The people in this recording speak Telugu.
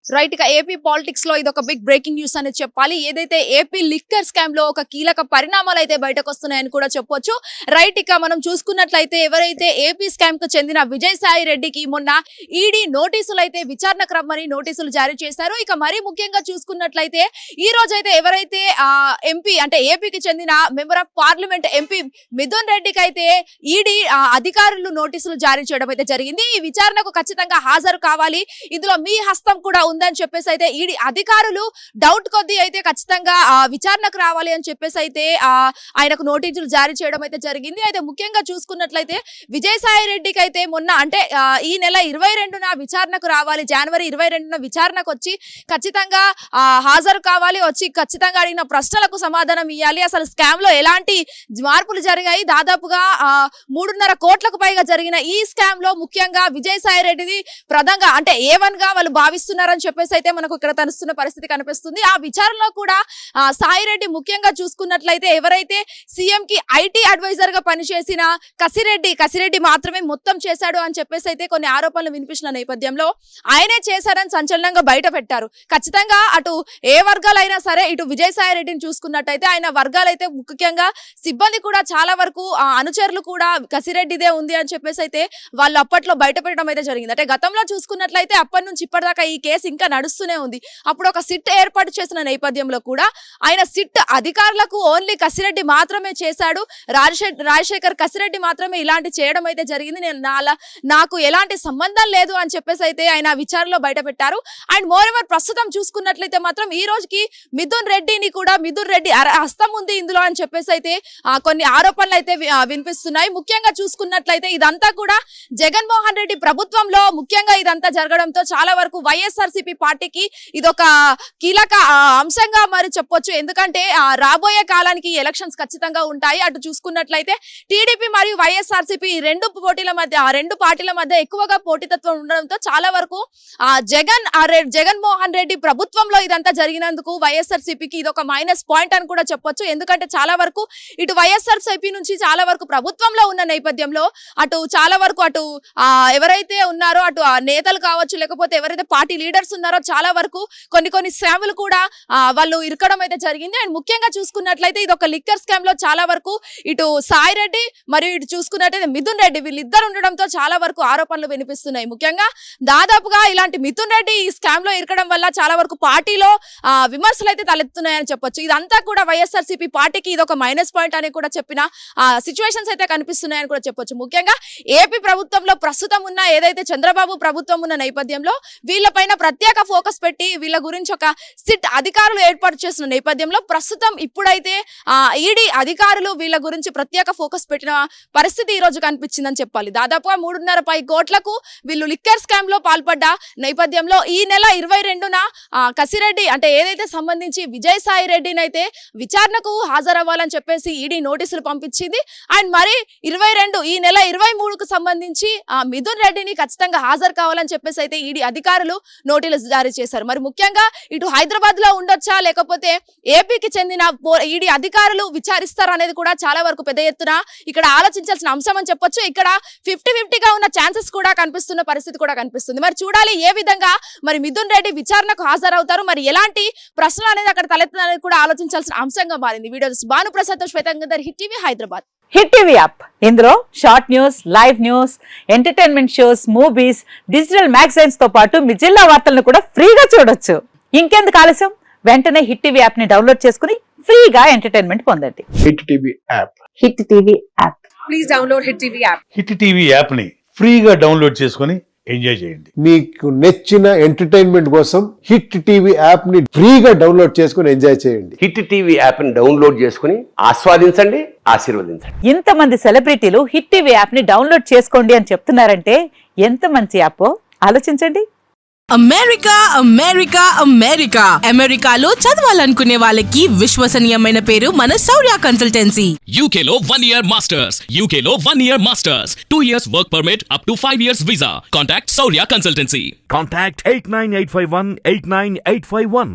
రైట్ గా ఏపీ పాలిటిక్స్ లో ఇది ఒక బిగ్ బ్రేకింగ్ న్యూస్ అనేది చెప్పాలి. ఏదైతే ఏపీ లిక్కర్ స్కామ్ లో ఒక కీలక పరిణామాలు అయితే బయటకు వస్తున్నాయని కూడా చెప్పొచ్చు. రైట్ ఇక మనం చూసుకున్నట్లయితే ఎవరైతే ఏపీ స్కామ్ కు చెందిన విజయసాయి రెడ్డికి మొన్న ఈడీ నోటీసులు అయితే విచారణకు రమ్మని నోటీసులు జారీ చేశారు. ఇక మరీ ముఖ్యంగా చూసుకున్నట్లయితే ఈ రోజు అయితే ఎవరైతే ఎంపీ అంటే ఏపీకి చెందిన member of parliament MP Mithun రెడ్డికి అయితే ఈడీ అధికారులు నోటీసులు జారీ చేయడం అయితే జరిగింది. ఈ విచారణకు ఖచ్చితంగా హాజరు కావాలి, ఇందులో మీ హస్తం కూడా ఉందని చెప్పేసి అయితే ఈడీ అధికారులు డౌట్ కొద్దీ అయితే ఖచ్చితంగా విచారణకు రావాలి అని చెప్పేసి అయితే ఆయనకు నోటీసులు జారీ చేయడం అయితే జరిగింది. అయితే ముఖ్యంగా చూసుకున్నట్లయితే విజయసాయి రెడ్డికి అయితే మొన్న అంటే ఈ నెల 22న విచారణకు రావాలి, జనవరి 22న విచారణకు వచ్చి ఖచ్చితంగా హాజరు కావాలి, వచ్చి ఖచ్చితంగా అడిగిన ప్రశ్నలకు సమాధానం ఇవ్వాలి. అసలు స్కామ్ లో ఎలాంటి మార్పులు జరిగాయి, దాదాపుగా 3.5 కోట్లకు పైగా జరిగిన ఈ స్కామ్ లో ముఖ్యంగా విజయసాయి రెడ్డిది ప్రధానంగా అంటే A1 గా వాళ్ళు భావిస్తున్నారని చెప్పేసి అయితే మనకు ఇక్కడ తెలుస్తున్న పరిస్థితి కనిపిస్తుంది. ఆ విచారణలో కూడా సాయి రెడ్డి ముఖ్యంగా చూసుకున్నట్లయితే ఎవరైతే సీఎం కి ఐటీ అడ్వైజర్ గా పనిచేసిన కసిరెడ్డి మాత్రమే మొత్తం చేశాడు అని చెప్పేసి అయితే కొన్ని ఆరోపణలు వినిపించిన నేపథ్యంలో ఆయనే చేశారని సంచలనంగా బయట పెట్టారు. ఖచ్చితంగా అటు ఏ వర్గాలైనా సరే ఇటు విజయసాయి రెడ్డిని చూసుకున్నట్టయితే ఆయన వర్గాలైతే ముఖ్యంగా సిబ్బంది కూడా చాలా వరకు అనుచరులు కూడా కసిరెడ్డిదే ఉంది అని చెప్పేసి అయితే వాళ్ళు అప్పట్లో బయట పెట్టడం అయితే జరిగింది. అంటే గతంలో చూసుకున్నట్లయితే అప్పటి నుంచి ఇప్పటిదాకా ఈ కేసు ఇంకా నడుస్తూనే ఉంది. అప్పుడు ఒక సిట్ ఏర్పాటు చేసిన నేపథ్యంలో కూడా ఆయన సిట్ అధికారులకు ఓన్లీ కసిరెడ్డి మాత్రమే చేశాడు, రాజశేఖర్ కసిరెడ్డి మాత్రమే ఇలాంటి చేయడం అయితే జరిగింది, నాకు ఎలాంటి సంబంధం లేదు అని చెప్పేసి అయితే ఆయన విచారణలో బయట పెట్టారు. అండ్ మోర్ ఎవర్ ప్రస్తుతం చూసుకున్నట్లయితే మాత్రం ఈ రోజుకి మిథున్ రెడ్డి హస్తం ఉంది ఇందులో అని చెప్పేసి అయితే కొన్ని ఆరోపణలు అయితే వినిపిస్తున్నాయి. ముఖ్యంగా చూసుకున్నట్లయితే ఇదంతా కూడా జగన్మోహన్ రెడ్డి ప్రభుత్వంలో ముఖ్యంగా ఇదంతా జరగడంతో చాలా వరకు వైఎస్ఆర్సీపీ పార్టీకి ఇదొక కీలక అంశంగా మరి చెప్పొచ్చు. ఎందుకంటే రాబోయే కాలానికి ఎలక్షన్స్ ఖచ్చితంగా ఉంటాయి. అటు చూసుకున్నట్లయితే టీడీపీ మరియు వైఎస్ఆర్సీపీ రెండు పార్టీల మధ్య ఎక్కువగా పోటీతత్వం ఉండడంతో చాలా వరకు జగన్మోహన్ రెడ్డి ప్రభుత్వంలో ఇదంతా జరిగినందుకు వైఎస్ఆర్సీపీకి ఇదొక మైనస్ పాయింట్ అని కూడా చెప్పొచ్చు. ఎందుకంటే చాలా వరకు ఇటు వైఎస్ఆర్సీపీ నుంచి చాలా వరకు ప్రభుత్వంలో ఉన్న నేపథ్యంలో అటు చాలా వరకు అటు ఎవరైతే ఉన్నారో అటు నేతలు కావచ్చు లేకపోతే ఎవరైతే పార్టీ లీడర్స్ ఉన్నారో చాలా వరకు కొన్ని స్కామ్లు కూడా వాళ్ళు ఇరకడం అయితే జరిగింది. అండ్ ముఖ్యంగా చూసుకున్నట్లయితే ఇది ఒక లిక్కర్ స్కామ్ లో చాలా వరకు ఇటు సాయి రెడ్డి మరియు ఇటు చూసుకున్నట్లయితే మిథున్ రెడ్డి వీళ్ళిద్దరు ఉండడంతో చాలా వరకు ఆరోపణలు వినిపిస్తున్నాయి. ముఖ్యంగా దాదాపుగా ఇలాంటి మిథున్ రెడ్డి ఈ స్కామ్ లో ఇరకడం వల్ల చాలా వరకు పార్టీలో విమర్శలు అయితే తలెత్తున్నాయని చెప్పొచ్చు. ఇదంతా కూడా వైఎస్ఆర్సీపీ పార్టీకి ఇది ఒక మైనస్ పాయింట్ అని కూడా చెప్పిన సిచ్యువేషన్స్ అయితే కనిపిస్తున్నాయని కూడా చెప్పొచ్చు. ముఖ్యంగా ఏపీ ప్రభుత్వంలో ప్రస్తుతం ఉన్న ఏదైతే చంద్రబాబు ప్రభుత్వం ఉన్న నేపథ్యంలో వీళ్ళపైన ప్రత్యేక ఫోకస్ పెట్టి వీళ్ళ గురించి ఒక సిట్ అధికారులు ఏర్పాటు చేసిన నేపథ్యంలో ప్రస్తుతం ఇప్పుడైతే ఈడీ అధికారులు వీళ్ళ గురించి ప్రత్యేక ఫోకస్ పెట్టిన పరిస్థితి ఈ రోజు కనిపించిందని చెప్పాలి. దాదాపుగా 3.5 కోట్లకు వీళ్ళు లిక్కర్ స్కామ్ లో పాల్పడ్డ నేపథ్యంలో ఈ నెల 22న కసిరెడ్డి అంటే ఏదైతే సంబంధించి విజయసాయి రెడ్డిని అయితే విచారణకు హాజరవ్వాలని చెప్పేసి ఈడీ నోటీసులు పంపించింది. అండ్ మరి ఈ నెల 23కు సంబంధించి మిథున్ రెడ్డిని ఖచ్చితంగా హాజరు కావాలని చెప్పేసి అయితే ఈడీ అధికారులు నోటీసులు జారీ చేశారు. మరి ముఖ్యంగా ఇటు హైదరాబాద్ లో ఉండొచ్చా లేకపోతే ఏపీకి చెందిన ఈడీ అధికారులు విచారిస్తారు అనేది కూడా చాలా వరకు పెద్ద ఎత్తున ఇక్కడ ఆలోచించాల్సిన అంశం అని చెప్పొచ్చు. ఇక్కడ 50-50గా ఉన్న ఛాన్సెస్ కూడా కనిపిస్తున్న పరిస్థితి కూడా కనిపిస్తుంది. మరి చూడాలి ఏ విధంగా మరి మిథున్ రెడ్డి విచారణకు హాజరవుతారు, మరి ఎలాంటి ప్రశ్నలు అనేది అక్కడ తలెత్తుననేది కూడా ఆలోచించాల్సిన అంశంగా మారింది. Video Bhanuprasad Shwetangar, hit TV, Hyderabad. Hit TV app ఇందులో short news, live news, entertainment shows, movies, digital magazines తో పాటు మీ జిల్లా వార్తలను కూడా ఫ్రీగా చూడొచ్చు. ఇంకెందుకు ఆలస్యం, వెంటనే హిట్ టీవీ యాప్ ని డౌన్లోడ్ చేసుకుని ఫ్రీగా ఎంటర్టైన్మెంట్ పొందండి. Hit TV app. Hit TV app. Please download hit TV app. Hit TV app ని ఫ్రీగా డౌన్లోడ్ చేసుకుని ఎంజాయ్ చేయండి. మీకు నచ్చిన ఎంటర్టైన్మెంట్ కోసం హిట్ టీవీ యాప్ ని ఫ్రీగా డౌన్లోడ్ చేసుకుని ఎంజాయ్ చేయండి. హిట్ టీవీ యాప్ ని డౌన్లోడ్ చేసుకుని ఆస్వాదించండి, ఆశీర్వదించండి. ఇంతమంది సెలబ్రిటీలు హిట్ టీవీ యాప్ ని డౌన్లోడ్ చేసుకోండి అని చెప్తున్నారంటే ఎంత మంచి యాప్ ఆలోచించండి. అమెరికాలో చదవాలనుకునే వాళ్ళకి విశ్వసనీయమైన పేరు మన శౌర్య కన్సల్టెన్సీ. UK లో 1 year masters, UK లో 1 year masters, 2 years work permit up to 5 years visa. Contact Saurya Consultancy. Contact 89851 89851.